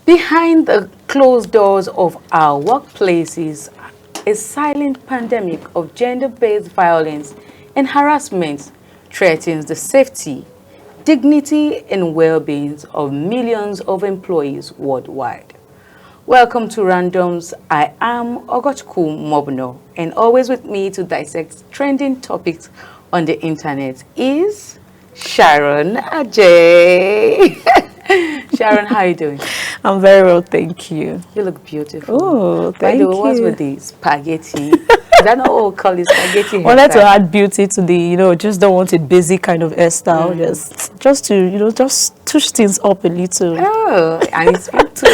Behind the closed doors of our workplaces, a silent pandemic of gender-based violence and harassment threatens the safety, dignity, and well-being of millions of employees worldwide. Welcome to Randoms. I am Ogotku, and always with me to dissect trending topics on the internet is Sharon Ajay. Sharon, how are you doing? I'm very well, thank you. You look beautiful. Oh, thank By the way, you. what's with the spaghetti? Is that not what we call it, spaghetti? Wanted to add beauty to the, just don't want a busy kind of hairstyle. Just to, just touch things up a little. Oh, and it's good to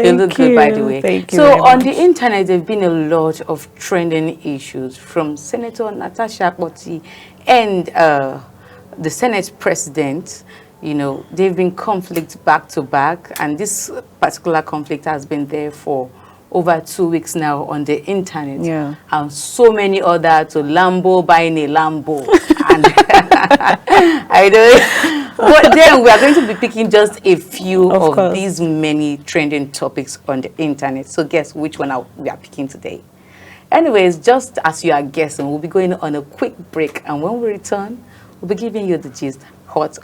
you look good, by the way. Thank you. So on the internet, there have been a lot of trending issues from Senator Natasha Akpoti and the Senate president. They've been conflict back to back, and this particular conflict has been there for over 2 weeks now on the internet. Yeah. And so many other to Lambo buying a Lambo. And I don't. But then we are going to be picking just a few of these many trending topics on the internet. So guess which one we are picking today. Anyways, just as you are guessing, we'll be going on a quick break, and when we return, we'll be giving you the gist hot.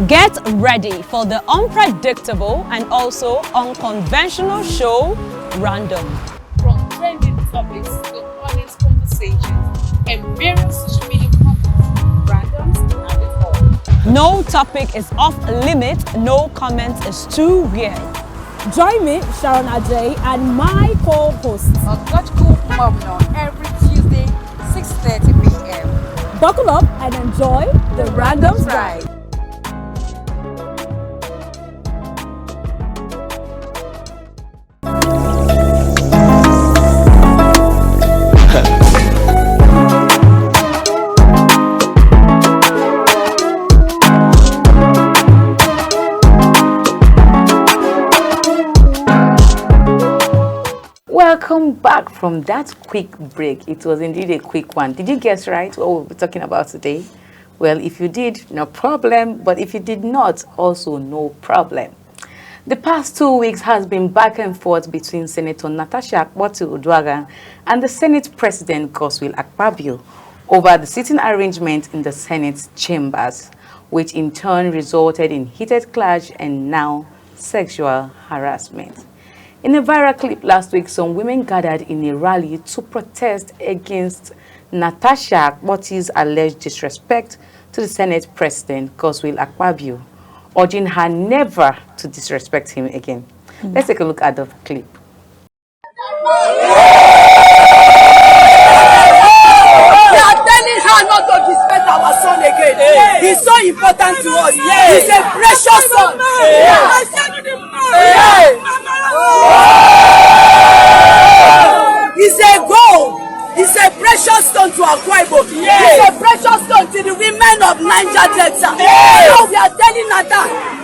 Get ready for the unpredictable and also unconventional show, Random. From trending topics to honest conversations and various social media comments, Randoms have it all. No topic is off limit, no comment is too weird. Join me, Sharon Ajay, and my co-host, Godswil, every Tuesday, 6:30 p.m. Buckle up and enjoy the Randoms Ride. Welcome back from that quick break. It was indeed a quick one. Did you guess right what we'll be talking about today? Well, if you did, no problem. But if you did not, also no problem. The past 2 weeks has been back and forth between Senator Natasha Akpoti and the Senate President Godswil Akpabio over the sitting arrangement in the Senate chambers, which in turn resulted in heated clash and now sexual harassment. In a viral clip last week, some women gathered in a rally to protest against Natasha Akpoti's alleged disrespect to the Senate President, Godswil Akpabio, urging her never to disrespect him again. Let's take a look at the clip. We are telling her not to disrespect our son again. He's so important to us. He's a precious son. He's a gold. He's a precious stone to Akpabio. He's a precious stone to the women of Niger Delta. So we are telling her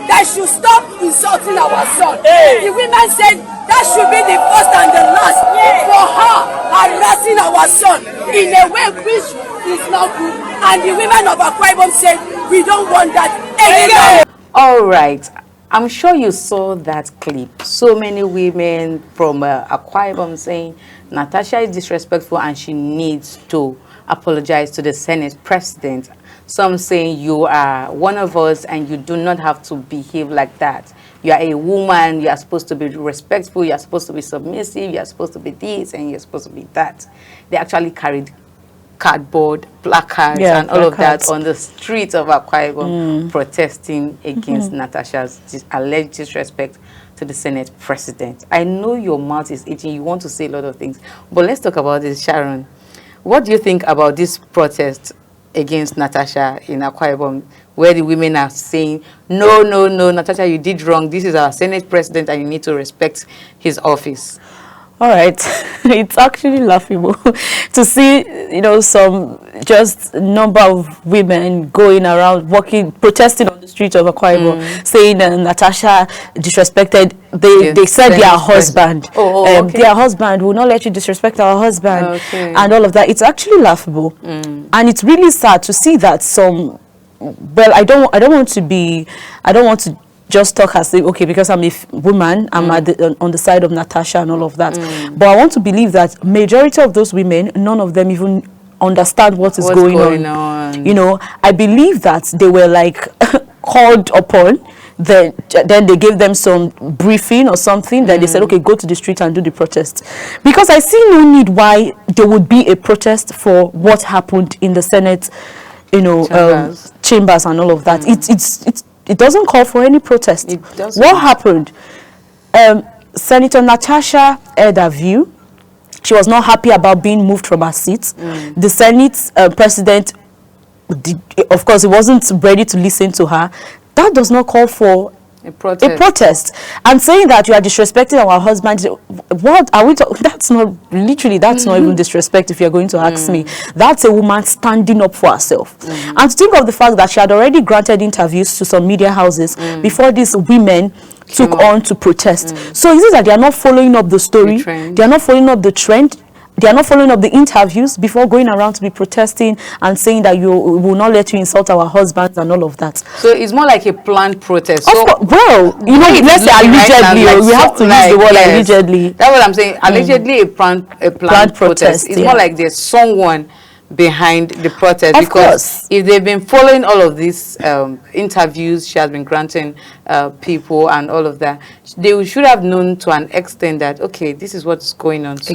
that should stop insulting our son. The women said that should be the first and the last for her harassing our son in a way which is not good. And the women of Akpabio said we don't want that anymore. All right. I'm sure you saw that clip. So many women from Akpabio saying Natasha is disrespectful and she needs to apologize to the Senate president. Some saying you are one of us and you do not have to behave like that. You are a woman, you are supposed to be respectful, you are supposed to be submissive, you are supposed to be this and you're supposed to be that. They actually carried cardboard, placards, and all of that on the streets of Akpabio protesting against Natasha's alleged disrespect to the Senate president. I know your mouth is itching, you want to say a lot of things, but let's talk about this. Sharon, what do you think about this protest against Natasha in Akpabio, where the women are saying, no, Natasha, you did wrong, this is our Senate president and you need to respect his office? All right, it's actually laughable to see, some just number of women going around protesting on the streets of Akpabio, saying Natasha disrespected. They said their husband, their husband will not let you disrespect our husband, and all of that. It's actually laughable, and it's really sad to see that some. Well, I don't want to just talk as if, okay, because I'm a woman, I'm on the side of Natasha and all of that. But I want to believe that majority of those women, none of them even understand what's going on. You know, I believe that they were like called upon. Then they gave them some briefing or something. Then they said, okay, go to the street and do the protest. Because I see no need why there would be a protest for what happened in the Senate, you know, chambers and all of that. It doesn't call for any protest. It doesn't. What happened? Senator Natasha aired her view. She was not happy about being moved from her seat. The Senate president, of course, he wasn't ready to listen to her. That does not call for a protest. And saying that you are disrespecting our husband, what are we talking? That's not literally, that's not even disrespect if you're going to ask me. That's a woman standing up for herself. And to think of the fact that she had already granted interviews to some media houses before these women took on to protest. So is it that they are not following up the story? They are not following up the trend? They are not following up the interviews before going around to be protesting and saying that we will not let you insult our husbands and all of that. So it's more like a planned protest. So, well, you know, let's say allegedly, right now, we have to use the word allegedly. That's what I'm saying. Allegedly a planned protest. It's more like there's someone behind the protest, because if they've been following all of these interviews she has been granting people and all of that, they should have known to an extent that, okay, this is what's going on. So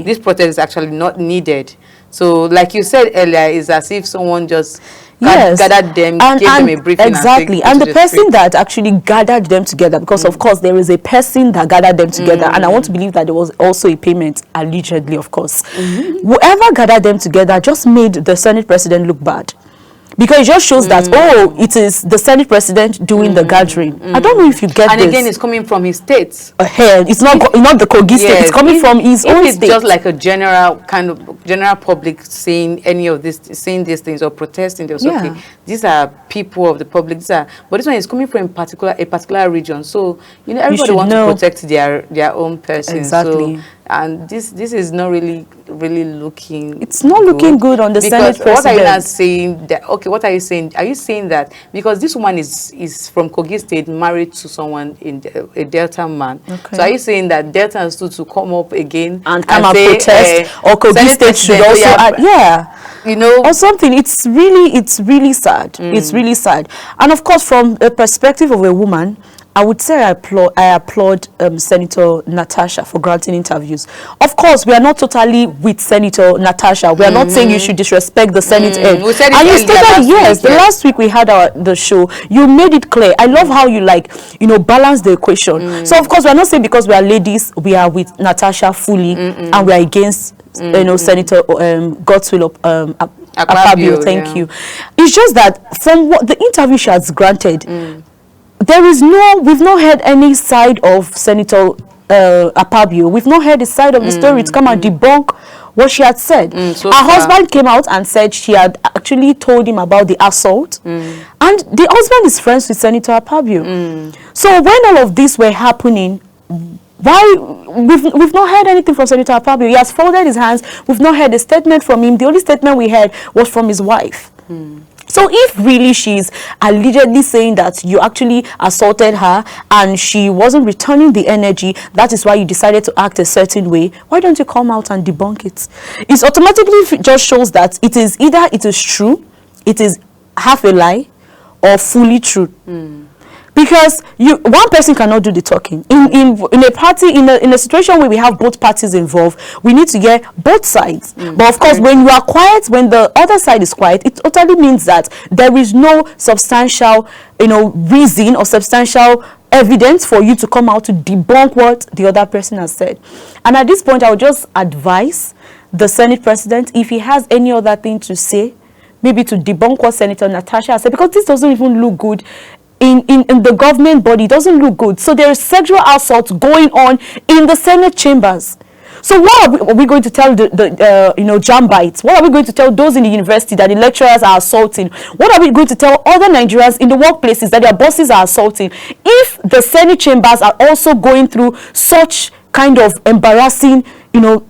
this protest is actually not needed. So like you said earlier, it's as if someone just gathered them, gave them a briefing. Exactly. And the person that actually gathered them together, because of course there is a person that gathered them together, and I want to believe that there was also a payment, allegedly, of course. Whoever gathered them together just made the Senate president look bad. Because it just shows that, oh, it is the Senate president doing the gathering. I don't know if you get this. And again, it's coming from his state. It's not the Kogi state. It's coming from his own state. It's just like a general public saying any of this, saying these things or protesting. They okay, these are people of the public. But this one is coming from a particular region. So you know, everybody wants to protect their own person. Exactly. So, and this is not really looking. It's not looking good on the Senate president. What are you not saying? That, okay, what are you saying? Are you saying that because this woman is from Kogi State, married to someone in a Delta man? Okay. So are you saying that Deltans to come up again and come and protest, or Kogi State should also add, you know, or something? It's really sad. It's really sad. And of course, from the perspective of a woman, I would say I applaud Senator Natasha for granting interviews. Of course, we are not totally with Senator Natasha. We are not saying you should disrespect the Senate head. We said and you stated, yes, the last week we had the show, you made it clear. I love how you balance the equation. So of course, we are not saying because we are ladies, we are with Natasha fully, and we are against Senator Godswil Akpabio. Thank you. It's just that from what the interview she has granted, we've not heard any side of Senator Akpabio. We've not heard the side of the story to come and debunk what she had said. Her husband came out and said she had actually told him about the assault, and the husband is friends with Senator Akpabio. So when all of this were happening, why we've not heard anything from Senator Akpabio? He has folded his hands. We've not heard a statement from him. The only statement we heard was from his wife. So if really she's allegedly saying that you actually assaulted her and she wasn't returning the energy, that is why you decided to act a certain way, why don't you come out and debunk it? It automatically just shows that it is either it is true, it is half a lie, or fully true. Because one person cannot do the talking. In a party, in a situation where we have both parties involved, we need to get both sides. But of course, when you are quiet, when the other side is quiet, it totally means that there is no substantial, reason or substantial evidence for you to come out to debunk what the other person has said. And at this point, I would just advise the Senate president, if he has any other thing to say, maybe to debunk what Senator Natasha has said, because this doesn't even look good. In the government body, it doesn't look good. So there is sexual assault going on in the Senate chambers. So what are we going to tell the Jambites? What are we going to tell those in the university that the lecturers are assaulting? What are we going to tell other Nigerians in the workplaces that their bosses are assaulting? If the Senate chambers are also going through such kind of embarrassing,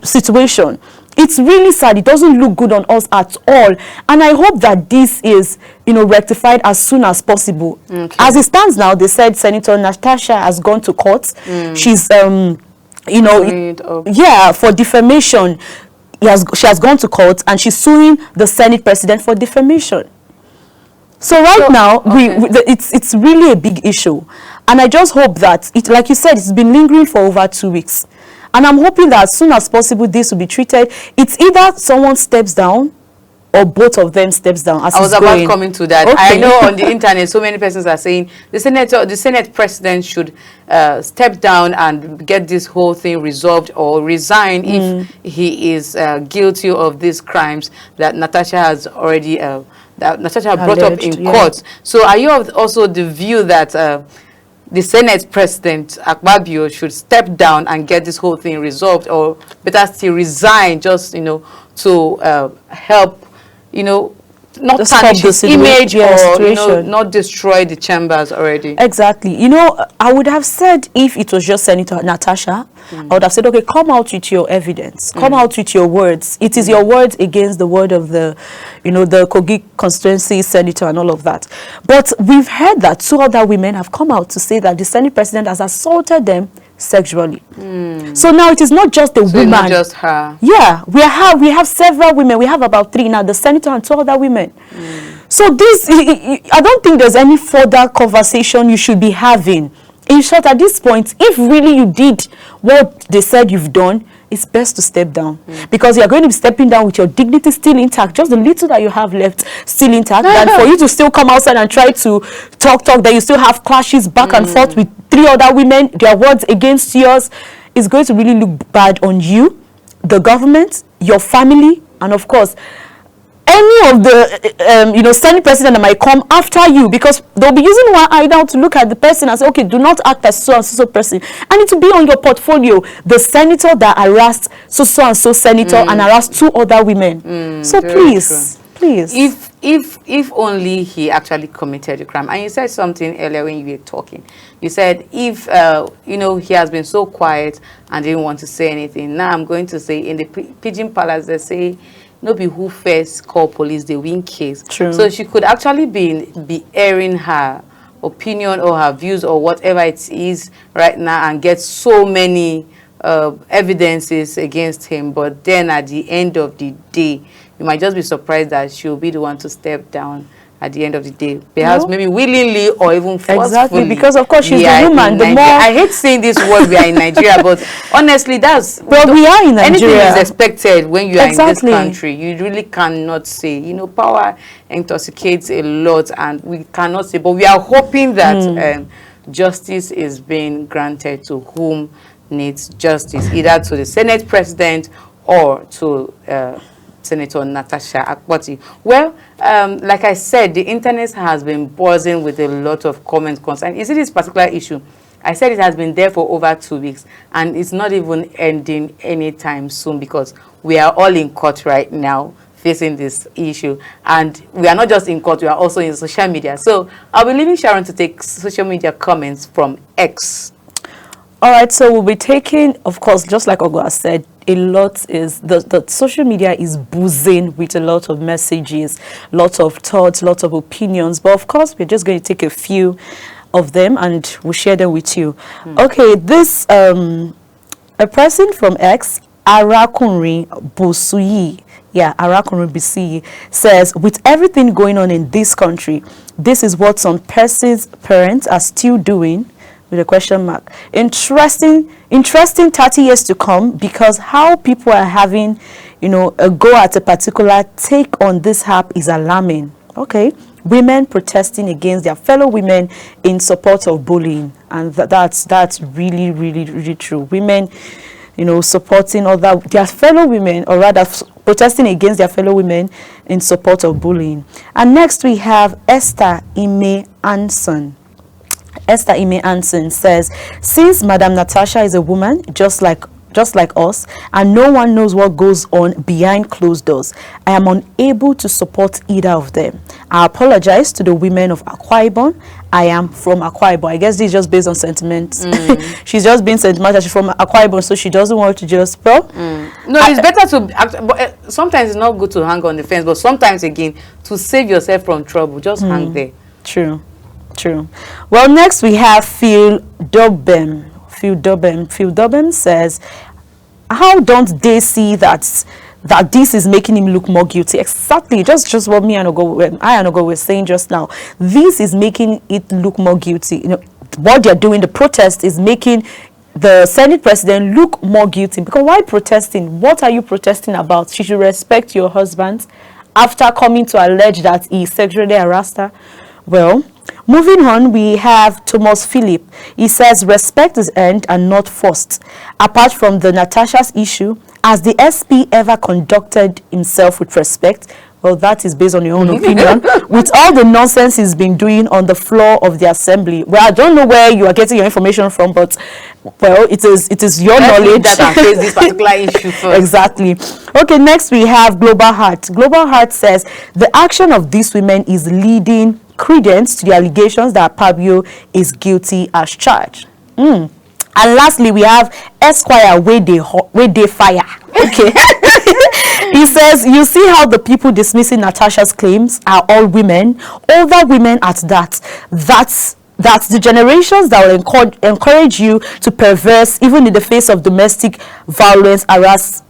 situation. It's really sad. It doesn't look good on us at all. And I hope that this is, rectified as soon as possible. Okay. As it stands now, they said Senator Natasha has gone to court. She's, for defamation. She has gone to court and she's suing the Senate president for defamation. So now, it's really a big issue. And I just hope that, like you said, it's been lingering for over 2 weeks. And I'm hoping that as soon as possible, this will be treated. It's either someone steps down or both of them steps down. I was about coming to that. Okay. I know on the internet, so many persons are saying the Senate president should step down and get this whole thing resolved or resign if he is guilty of these crimes that Natasha has already brought up in court. So are you also the view that the Senate President, Akpabio, should step down and get this whole thing resolved, or better still resign, just, to help, not tarnish his image or, not destroy the chambers already? Exactly. I would have said if it was just Senator Natasha, I would have said, okay, come out with your evidence. Come out with your words. It is your words against the word of the, the Kogi constituency senator and all of that. But we've heard that 2 other women have come out to say that the Senate president has assaulted them sexually. So now it is not just the woman. Not just her. Yeah, we have several women. We have about 3 now, the senator and 2 other women. So this, I don't think there's any further conversation you should be having. In short, at this point, if really you did what they said you've done, it's best to step down. Because you're going to be stepping down with your dignity still intact, just the little that you have left still intact, than for you to still come outside and try to talk, that you still have clashes back and forth with 3 other women, their words against yours. It's going to really look bad on you, the government, your family, and of course, any of the Senate president that might come after you, because they'll be using one eye down to look at the person and say, okay, do not act as so and so person, and it will be on your portfolio, the senator that harassed so and so senator and harassed 2 other women. So please, if only he actually committed a crime. And you said something earlier when you were talking. You said if he has been so quiet and didn't want to say anything. Now I'm going to say, in the Pigeon Palace, they say, no be who first call police, they win case. True. So she could actually be airing her opinion or her views or whatever it is right now and get so many evidences against him. But then at the end of the day, you might just be surprised that she'll be the one to step down at the end of the day, perhaps maybe willingly or even forcefully. Exactly, because of course she's the woman. The more I hate saying this word, we are in Nigeria, but honestly, that's we are in Nigeria. Anything is expected when you are in this country. You really cannot say. Power intoxicates a lot, and we cannot say. But we are hoping that justice is being granted to whom needs justice, either to the Senate president or to Senator Natasha Akpoti. Well, like I said, the internet has been buzzing with a lot of comments concerning. Is it this particular issue? I said it has been there for over 2 weeks, and it's not even ending anytime soon, because we are all in court right now facing this issue, and we are not just in court, we are also in social media. So I'll be leaving Sharon to take social media comments from X. All right, so we'll be taking, of course, just like Ogo has said, a lot is, the social media is buzzing with a lot of messages, lots of thoughts, lots of opinions. But of course, we're just going to take a few of them and we'll share them with you. Okay, this, a person from X, Arakunri Bosuyi, Arakunri Bisi, says, with everything going on in this country, this is what some persons' parents are still doing, with a question mark. Interesting 30 years to come, because how people are having, a go at a particular take on this app is alarming. Okay, women protesting against their fellow women in support of bullying, and that's really, really, really true. Women, supporting their fellow women, or rather protesting against their fellow women in support of bullying. And next we have Esther Ime Anson. Esther Ime Anson says, since Madam Natasha is a woman, just like just like us, and no one knows what goes on behind closed doors. I am unable to support either of them. I apologize to the women of Akwa Ibom. I am from Akwa Ibom. I guess this is just based on sentiment. She's just being sentimental. She's from Akwa Ibom, so she doesn't want to just spell. No, it's better to, but sometimes it's not good to hang on the fence, but sometimes again, to save yourself from trouble, just hang there. True. Well, next we have Phil Dobem. Phil Dobem says, how don't they see that this is making him look more guilty? Exactly, just what I and Ogo were saying just now. This is making it look more guilty. You know, what they're doing, the protest, is making the Senate president look more guilty. Because why protesting? What are you protesting about? She should respect your husband after coming to allege that he sexually harassed her. Well, moving on, we have Thomas Philip. He says respect is earned and not forced. Apart from the Natasha's issue, has the SP ever conducted himself with respect? Well, that is based on your own opinion. With all the nonsense he's been doing on the floor of the assembly. Well, I don't know where you are getting your information from, but well, it is your knowledge that I face this particular issue first. Exactly. Okay, next we have Global Heart. Global Heart says the action of these women is leading credence to the allegations that Akpabio is guilty as charged. And lastly, we have Esquire where they fire. Okay. He says, you see how the people dismissing Natasha's claims are all women, older women at that. That's the generations that will encourage you to perverse even in the face of domestic violence,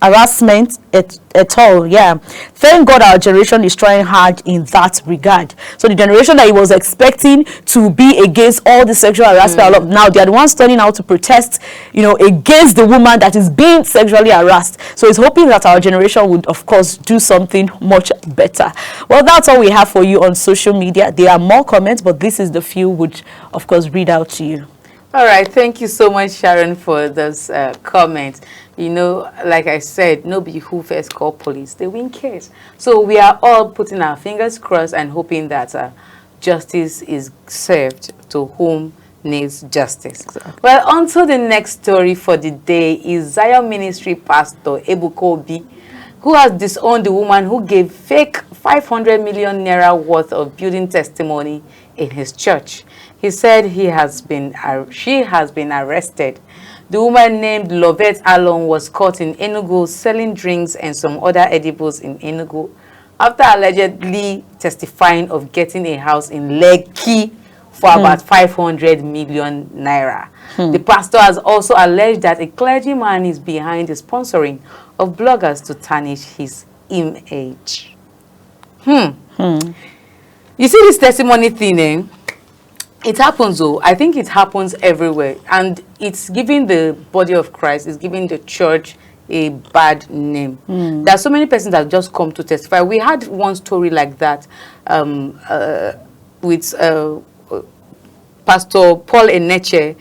harassment at all. Yeah, thank God our generation is trying hard in that regard. So the generation that he was expecting to be against all the sexual harassment, now they are the ones turning out to protest, against the woman that is being sexually harassed. So he's hoping that our generation would, of course, do something much better. Well, that's all we have for you on social media. There are more comments, but this is the few which, of course, read out to you. All right, thank you so much, Sharon, for this comment. Like I said, nobody who first call police, they win case. So we are all putting our fingers crossed and hoping that justice is served to whom needs justice. Exactly. Well, on to the next story for the day is Zion Ministry Pastor Ebuka Obi, who has disowned the woman who gave fake 500 million naira worth of building testimony in his church. He said she has been arrested. The woman named Lovette Alon was caught in Enugu selling drinks and some other edibles in Enugu after allegedly testifying of getting a house in Lekki for about 500 million naira. The pastor has also alleged that a clergyman is behind the sponsoring of bloggers to tarnish his image. You see this testimony thing, eh? It happens though. I think it happens everywhere. And it's giving the body of Christ, it's giving the church a bad name. There are so many persons that just come to testify. We had one story like that with Pastor Paul Eneche,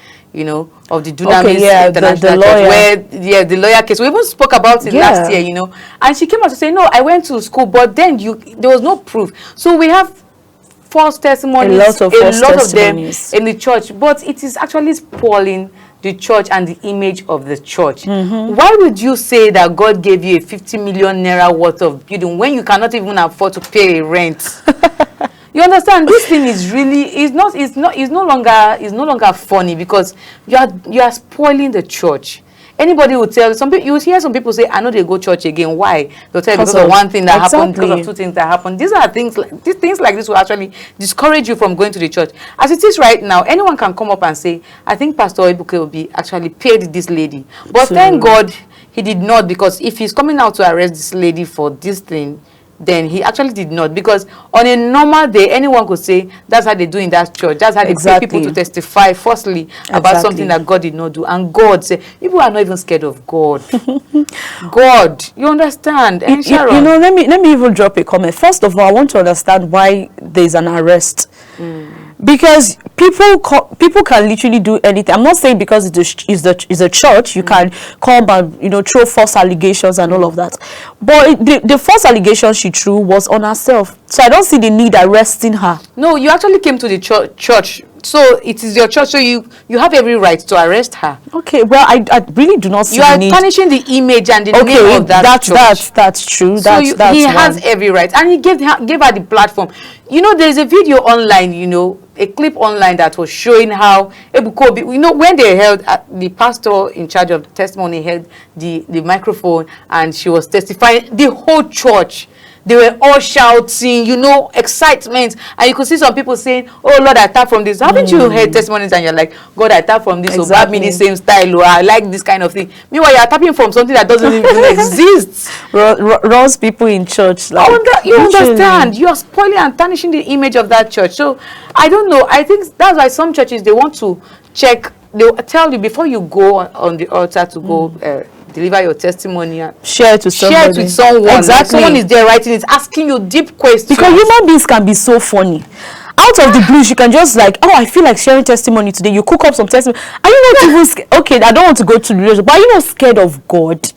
of the Dunamis International Church, where the lawyer case. We even spoke about it last year, and she came out to say, no, I went to school, but then there was no proof. So we have false testimonies, a lot of them in the church, but it is actually spoiling the church and the image of the church. Why would you say that God gave you a 50 million naira worth of building when you cannot even afford to pay a rent? You understand? This thing is really is no longer funny because you are spoiling the church. Anybody will tell you hear some people say, I know they go church again. Why? They'll tell you because of one thing that happened, because of two things that happened. These things like this will actually discourage you from going to the church. As it is right now, anyone can come up and say, I think Pastor Ebuka Obi actually paid this lady. But thank God he did not, because if he's coming out to arrest this lady for this thing, then he actually did not, because on a normal day anyone could say that's how they do in that church, that's how they pay people to testify falsely about something that God did not do. And God said, people are not even scared of God. God, you understand? And let me even drop a comment. First of all, I want to understand why there's an arrest. Because people can literally do anything. I'm not saying because it's a church you can come and throw false allegations and all of that, but the false allegation she threw was on herself. So I don't see the need arresting her. No, you actually came to the church So it is your church. So you have every right to arrest her. Okay, well, I really do not see You are the need. tarnishing the image and the name of that church. That's true. So That's he one. has every right, and he gave her the platform. You know, there is a video online. You know, a clip online that was showing how Ebuka Obi, you know, when they held the pastor in charge of the testimony held the microphone and she was testifying, the whole church, they were all shouting, you know, excitement, and you could see some people saying, "Oh Lord, I tap from this." Haven't you heard testimonies and you're like, "God, I tap from this." Or me the same style, or I like this kind of thing. Meanwhile, you're tapping from something that doesn't even exist. Ross people in church, like, You literally. understand? You are spoiling and tarnishing the image of that church. So I don't know. I think that's why some churches, they want to check. They'll tell you before you go on the altar to go deliver your testimony. Share it with somebody. Share it with someone. Exactly. Like someone is there writing it, asking you deep questions. Because human beings can be so funny. Out of the blue, you can just like, oh, I feel like sharing testimony today. You cook up some testimony. Are you not even scared? Okay, I don't want to go to religion, but are you not scared of God?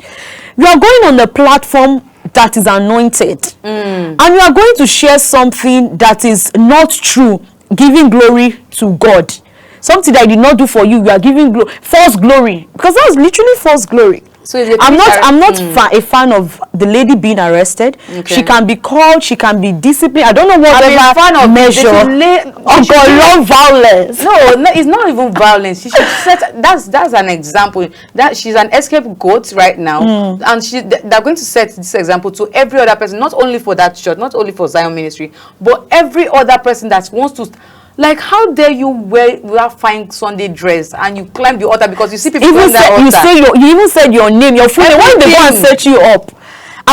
You are going on a platform that is anointed, and you are going to share something that is not true, giving glory to God. Something that I did not do for you, you are giving false glory, because that's literally false glory. So I'm not a fan of the lady being arrested. Okay. She can be called, she can be disciplined. I don't know whatever measure. Love violence. No, it's not even violence. She should set. That's an example. That she's an escape goat right now, and they're going to set this example to every other person, not only for that church, not only for Zion Ministry, but every other person that wants to. Like, how dare you wear that fine Sunday dress and you climb the altar because you see people on that altar? You even said your name, your full name. Why did they go and set you up?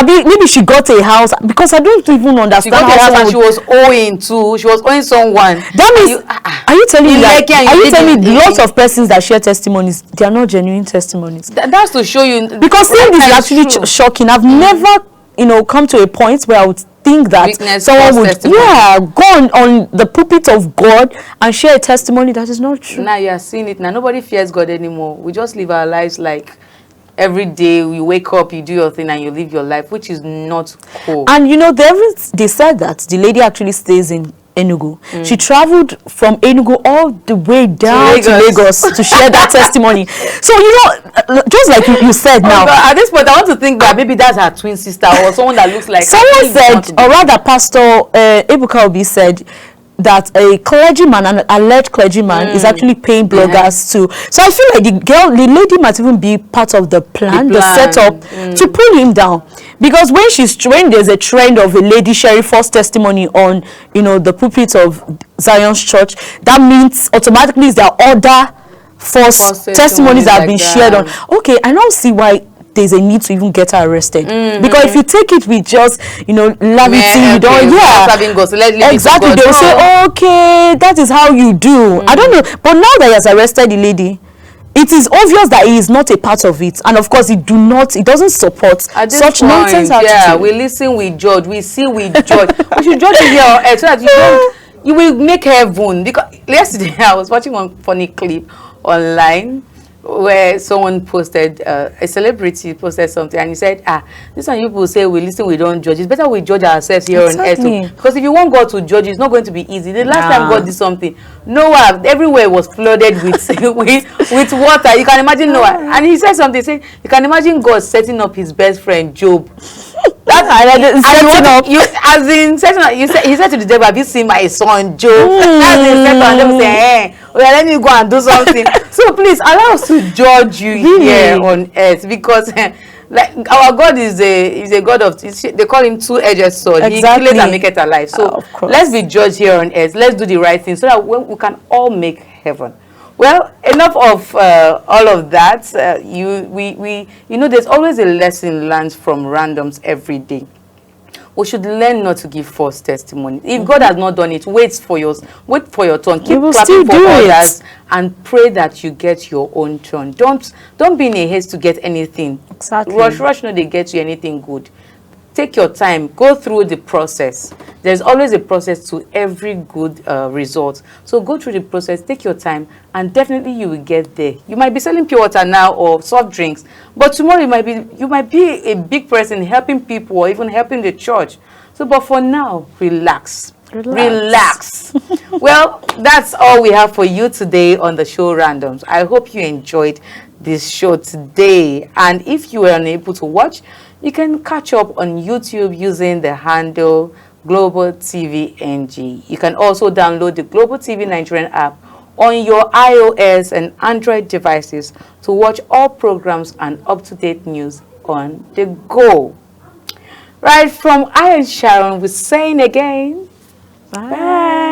Maybe she got a house, because I don't even understand. She got a house and she was owing to. She was owing someone. That means, are you telling me that? Are you telling me lots of persons that share testimonies, they are not genuine testimonies? That's to show you. Because seeing this is actually shocking. I've never, come to a point where I would think that someone would go on the pulpit of God and share a testimony that is not true. Now you are seeing it. Now nobody fears God anymore. We just live our lives like every day you wake up, you do your thing and you live your life, which is not cool. And they said that the lady actually stays in Enugu. She traveled from Enugu all the way down to Lagos to share that testimony. So, just like you said now. God, at this point, I want to think that maybe that's her twin sister or someone that looks like someone said, or rather, Pastor Ebuka Obi said that a clergyman, an alleged clergyman, is actually paying bloggers too. So I feel like the lady might even be part of the plan, the setup to pull him down. Because when there's a trend of a lady sharing false testimony on, the pulpit of Zion's church, that means automatically there are other false testimonies that have been shared on. Okay, I now see why there's a need to even get her arrested, because if you take it with just levity, you don't exactly, they'll say, okay, that is how you do. I don't know, but now that he has arrested the lady, it is obvious that he is not a part of it, and of course it doesn't support such nonsense attitude. Yeah, we listen, we judge, we see, we judge. We should judge it here on earth so that you will make heaven. Because yesterday I was watching one funny clip online where someone posted, a celebrity posted something, and he said, this one people say we listen, we don't judge. It's better we judge ourselves here on earth. Because if you want God to judge, it's not going to be easy. The last time God did something, Noah, everywhere was flooded with with water. You can imagine Noah. And he said something, saying, you can imagine God setting up his best friend, Job. He said to the devil, have you seen my son Job? That's the second, and devil say, let me go and do something. So please allow us to judge you here on earth, because like our God is a God of, they call him two-edged sword. He kills and maketh alive. So let's be judged here on earth. Let's do the right thing so that we can all make heaven. Well, enough of all of that. There's always a lesson learned from randoms every day. We should learn not to give false testimony. If God has not done it, wait for your turn. Keep clapping for others and pray that you get your own turn. Don't be in a haste to get anything. Exactly. Rush, no, they get you anything good. Take your time, go through the process. There's always a process to every good result. So go through the process, take your time, and definitely you will get there. You might be selling pure water now or soft drinks, but tomorrow you might be a big person helping people or even helping the church. So, but for now, relax. Well, that's all we have for you today on the show Randoms. I hope you enjoyed this show today. And if you were unable to watch, you can catch up on YouTube using the handle Global TV NG. You can also download the Global TV Nigerian app on your iOS and Android devices to watch all programs and up-to-date news on the go. Right, from I and Sharon, we're saying again, bye.